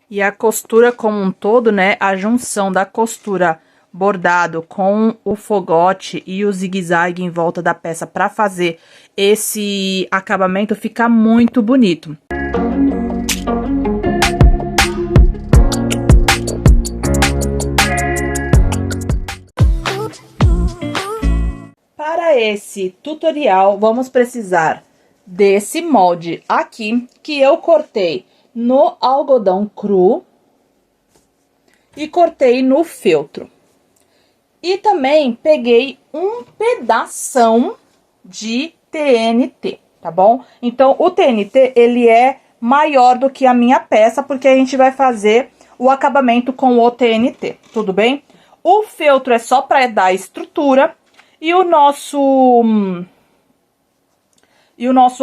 E a costura como um todo, né, a junção da costura bordado com o fogote e o zigue-zague em volta da peça para fazer esse acabamento fica muito bonito. Para esse tutorial, vamos precisar desse molde aqui, que eu cortei no algodão cru e cortei no feltro. E também peguei um pedação de TNT, tá bom? Então, o TNT, ele é maior do que a minha peça, porque a gente vai fazer o acabamento com o TNT, tudo bem? O feltro é só para dar estrutura e o nosso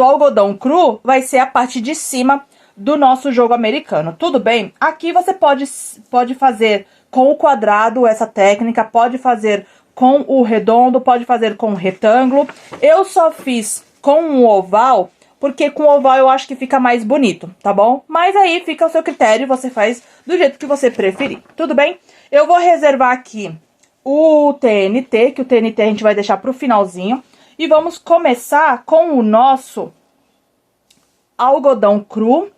algodão cru vai ser a parte de cima do nosso jogo americano, tudo bem? Aqui você pode fazer com o quadrado essa técnica, pode fazer com o redondo, pode fazer com o retângulo. Eu só fiz com um oval, porque com o oval eu acho que fica mais bonito, tá bom? Mas aí fica ao seu critério, você faz do jeito que você preferir, tudo bem? Eu vou reservar aqui o TNT, que o TNT a gente vai deixar pro finalzinho. E vamos começar com o nosso algodão cru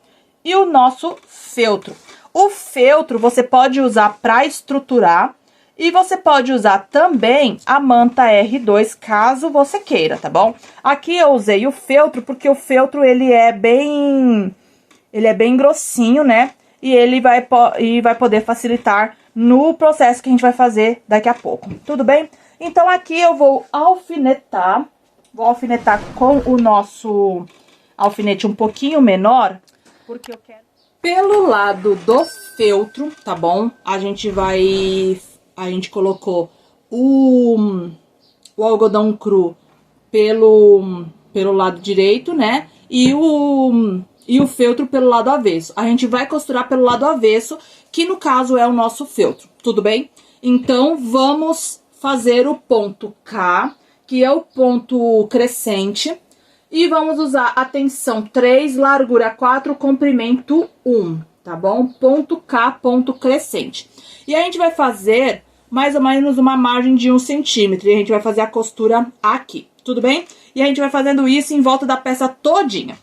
e o nosso feltro. O feltro você pode usar para estruturar e você pode usar também a manta R2, caso você queira, tá bom? Aqui eu usei o feltro porque o feltro ele é bem grossinho, né? E ele vai poder facilitar no processo que a gente vai fazer daqui a pouco, tudo bem? Então, aqui eu vou alfinetar com o nosso alfinete um pouquinho menor, porque eu quero... Pelo lado do feltro, tá bom? A gente colocou o algodão cru pelo lado direito, né? E o feltro pelo lado avesso. A gente vai costurar pelo lado avesso, que no caso é o nosso feltro, tudo bem? Então, vamos fazer o ponto K, que é o ponto crescente, e vamos usar a tensão 3, largura 4, comprimento 1, tá bom? Ponto K, ponto crescente. E a gente vai fazer mais ou menos uma margem de 1 centímetro, e a gente vai fazer a costura aqui, tudo bem? E a gente vai fazendo isso em volta da peça todinha.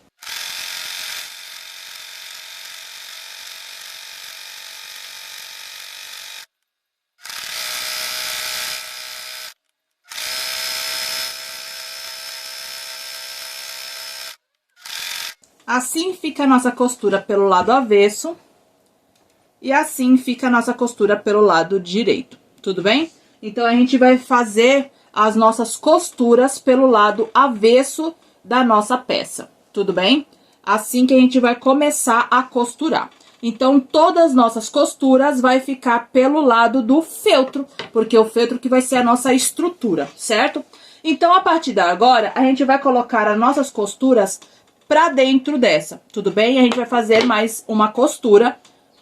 Assim fica a nossa costura pelo lado avesso e assim fica a nossa costura pelo lado direito, tudo bem? Então, a gente vai fazer as nossas costuras pelo lado avesso da nossa peça, tudo bem? Assim que a gente vai começar a costurar. Então, todas as nossas costuras vai ficar pelo lado do feltro, porque é o feltro que vai ser a nossa estrutura, certo? Então, a partir de agora, a gente vai colocar as nossas costuras pra dentro dessa, tudo bem? A gente vai fazer mais uma costura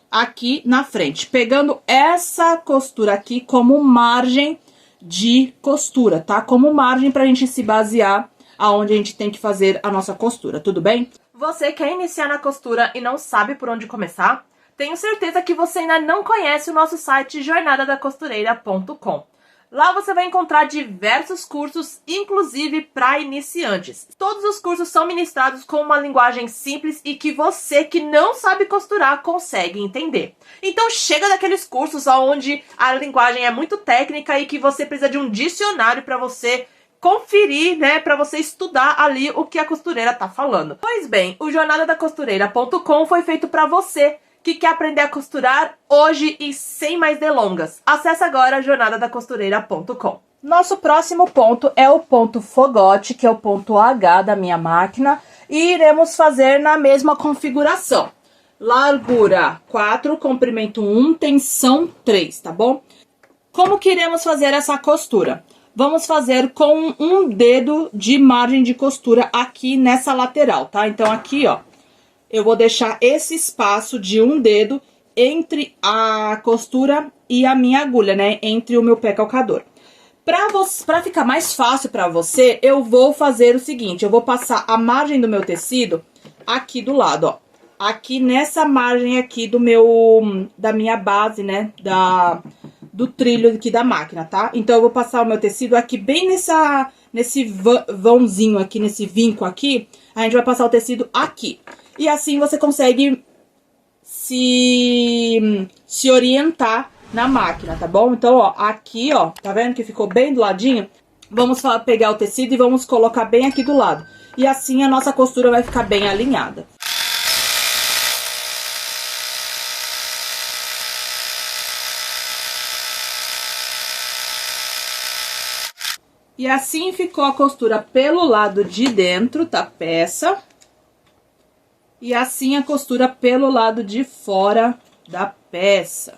aqui na frente, pegando essa costura aqui como margem de costura, tá? Como margem pra gente se basear aonde a gente tem que fazer a nossa costura, tudo bem? Você quer iniciar na costura e não sabe por onde começar? Tenho certeza que você ainda não conhece o nosso site jornadadacostureira.com. Lá você vai encontrar diversos cursos, inclusive para iniciantes. Todos os cursos são ministrados com uma linguagem simples e que você que não sabe costurar consegue entender. Então chega daqueles cursos onde a linguagem é muito técnica e que você precisa de um dicionário para você conferir, né, para você estudar ali o que a costureira tá falando. Pois bem, o jornadadacostureira.com foi feito para você que quer aprender a costurar hoje e sem mais delongas. Acesse agora jornadadacostureira.com. Nosso próximo ponto é o ponto fogote, que é o ponto H da minha máquina, e iremos fazer na mesma configuração. Largura 4, comprimento 1, tensão 3, tá bom? Como que iremos fazer essa costura? Vamos fazer com um dedo de margem de costura aqui nessa lateral, tá? Então, aqui, ó, eu vou deixar esse espaço de um dedo entre a costura e a minha agulha, né? Entre o meu pé calcador. Pra ficar mais fácil pra você, eu vou fazer o seguinte, eu vou passar a margem do meu tecido aqui do lado, ó. aqui nessa margem aqui da minha base, né, do trilho aqui da máquina, tá? Então, eu vou passar o meu tecido aqui bem nesse vãozinho aqui, nesse vinco aqui, a gente vai passar o tecido aqui. E assim você consegue se orientar na máquina, tá bom? Então, ó, aqui, ó, tá vendo que ficou bem do ladinho? Vamos pegar o tecido e vamos colocar bem aqui do lado. E assim a nossa costura vai ficar bem alinhada. E assim ficou a costura pelo lado de dentro da peça. E assim a costura pelo lado de fora da peça.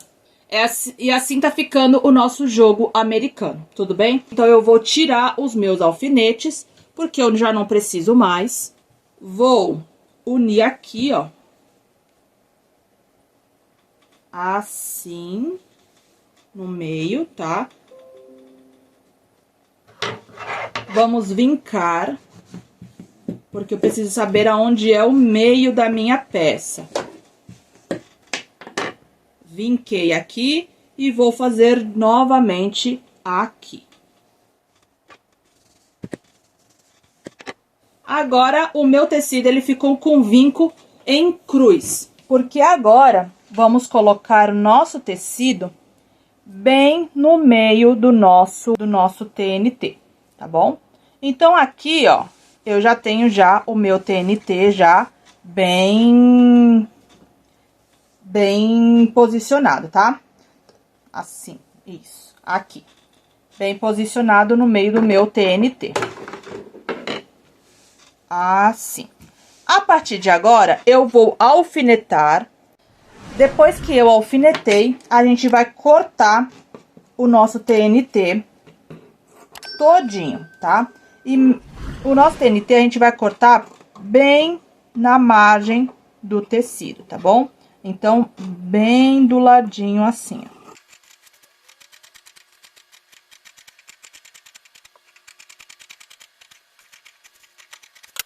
E assim tá ficando o nosso jogo americano, tudo bem? Então, eu vou tirar os meus alfinetes, porque eu já não preciso mais. Vou unir aqui, ó. Assim, no meio, tá? Vamos vincar, porque eu preciso saber aonde é o meio da minha peça. Vinquei aqui e vou fazer novamente aqui. Agora, o meu tecido, ele ficou com vinco em cruz, porque agora vamos colocar o nosso tecido bem no meio do nosso TNT, tá bom? Então, aqui, ó, eu já tenho o meu TNT já bem posicionado, tá? Assim, isso, aqui. Bem posicionado no meio do meu TNT. Assim. A partir de agora, eu vou alfinetar. Depois que eu alfinetei, a gente vai cortar o nosso TNT todinho, tá? E o nosso TNT a gente vai cortar bem na margem do tecido, tá bom? Então, bem do ladinho assim, ó.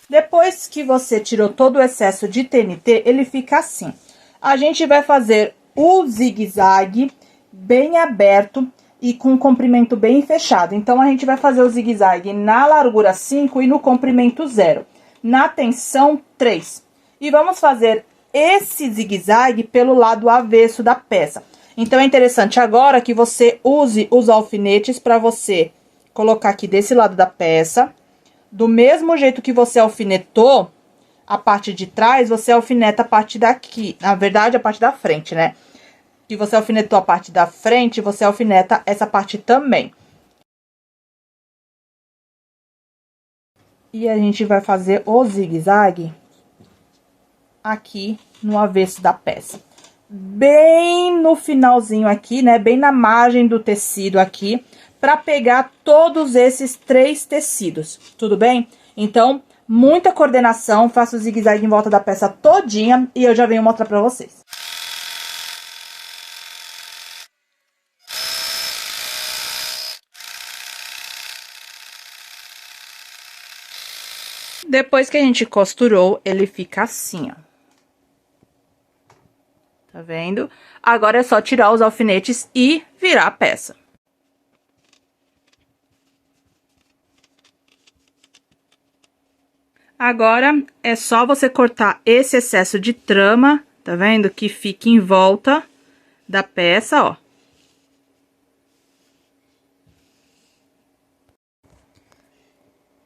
Depois que você tirou todo o excesso de TNT, ele fica assim. A gente vai fazer o zigue-zague bem aberto e com comprimento bem fechado. Então, a gente vai fazer o zigue-zague na largura 5 e no comprimento 0, na tensão 3. E vamos fazer esse zigue-zague pelo lado avesso da peça. Então, é interessante agora que você use os alfinetes para você colocar aqui desse lado da peça. Do mesmo jeito que você alfinetou a parte de trás, você alfineta a parte daqui. Na verdade, a parte da frente, né? Se você alfinetou a parte da frente, você alfineta essa parte também. E a gente vai fazer o zigue-zague aqui no avesso da peça. Bem no finalzinho aqui, né? Bem na margem do tecido aqui, para pegar todos esses 3 tecidos, tudo bem? Então, muita coordenação, faço o zigue-zague em volta da peça todinha e eu já venho mostrar pra vocês. Depois que a gente costurou, ele fica assim, ó. Tá vendo? Agora é só tirar os alfinetes e virar a peça. Agora, é só você cortar esse excesso de trama, tá vendo? Que fica em volta da peça, ó.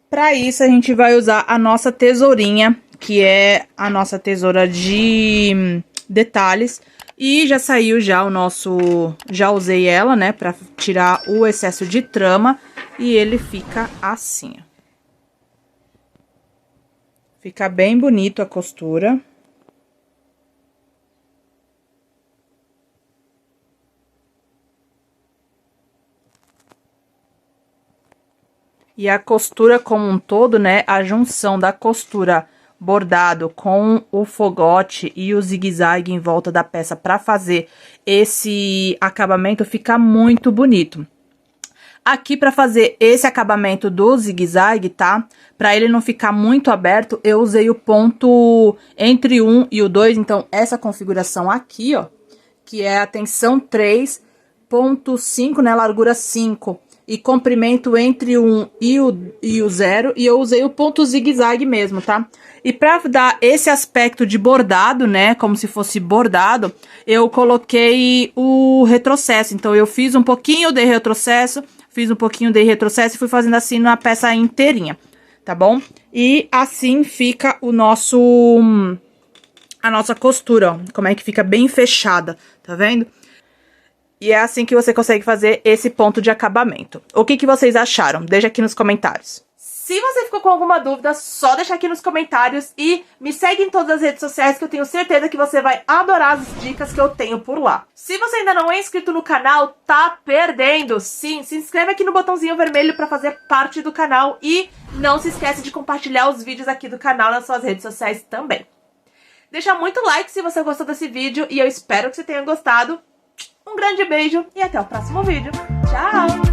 Pra isso, a gente vai usar a nossa tesourinha, que é a nossa tesoura de detalhes. E já saiu já o nosso... Já usei ela, né, pra tirar o excesso de trama. E ele fica assim, ó. Fica bem bonito a costura. E a costura como um todo, né, a junção da costura bordado com o fogote e o zigue-zague em volta da peça para fazer esse acabamento fica muito bonito. Aqui, pra fazer esse acabamento do zigue-zague, tá? Pra ele não ficar muito aberto, eu usei o ponto entre o 1 e o 2. Então, essa configuração aqui, ó, que é a tensão 3.5, né? Largura 5. E comprimento entre o 1 e o 0. E eu usei o ponto zigue-zague mesmo, tá? E pra dar esse aspecto de bordado, né? Como se fosse bordado, eu coloquei o retrocesso. Então, eu fiz um pouquinho de retrocesso, e fui fazendo assim na peça inteirinha, tá bom? E assim fica o nosso... a nossa costura, ó. Como é que fica bem fechada, tá vendo? E é assim que você consegue fazer esse ponto de acabamento. O que vocês acharam? Deixa aqui nos comentários. Se você ficou com alguma dúvida, só deixa aqui nos comentários e me segue em todas as redes sociais que eu tenho certeza que você vai adorar as dicas que eu tenho por lá. Se você ainda não é inscrito no canal, tá perdendo. Sim, se inscreve aqui no botãozinho vermelho para fazer parte do canal e não se esquece de compartilhar os vídeos aqui do canal nas suas redes sociais também. Deixa muito like se você gostou desse vídeo e eu espero que você tenha gostado. Um grande beijo e até o próximo vídeo. Tchau!